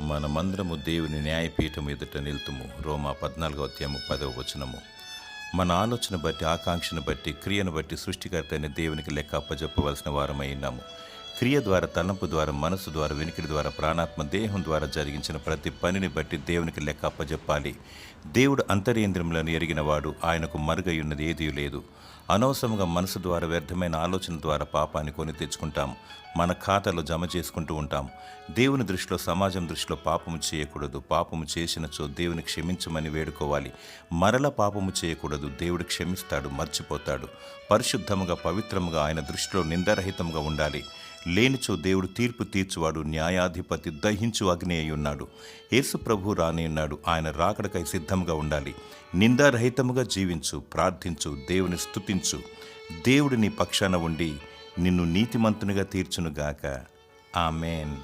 మనమందరము దేవుని న్యాయపీఠం ఎదుట నిలుతుము. రోమా 14:10. మన ఆలోచన బట్టి, ఆకాంక్షను బట్టి, క్రియను బట్టి సృష్టికర్త అయిన దేవునికి లెక్క అప్పజెప్పవలసిన వారమై ఉన్నాము. క్రియ ద్వారా, తలంపు ద్వారా, మనసు ద్వారా, వినికిడి ద్వారా, ప్రాణాత్మ దేహం ద్వారా జరిగించిన ప్రతి పనిని బట్టి దేవునికి లెక్క అప్పజెప్పాలి. దేవుడు అంతర్యేంద్రియములను ఎరిగినవాడు, ఆయనకు మరుగయున్నది ఏదీ లేదు. అనవసరంగా మనసు ద్వారా, వ్యర్థమైన ఆలోచన ద్వారా పాపాన్ని కొని తెచ్చుకుంటాం, మన ఖాతాలో జమ చేసుకుంటూ ఉంటాం. దేవుని దృష్టిలో, సమాజం దృష్టిలో పాపము చేయకూడదు. పాపము చేసినచో దేవుని క్షమించమని వేడుకోవాలి. మరల పాపము చేయకూడదు. దేవుడు క్షమిస్తాడు, మర్చిపోతాడు. పరిశుద్ధముగా, పవిత్రముగా, ఆయన దృష్టిలో నిందారహితంగా ఉండాలి. లేనిచో దేవుడు తీర్పు తీర్చువాడు, న్యాయాధిపతి, దహించు అగ్ని అయి ఉన్నాడు. యేసు ప్రభు రానియున్నాడు. ఆయన రాకడకై సిద్ధంగా ఉండాలి. నిందారహితముగా జీవించు, ప్రార్థించు, దేవుని స్తుతించు. దేవుడు నీ పక్షాన ఉండి నిన్ను నీతిమంతునిగా తీర్చునుగాక. ఆమేన్.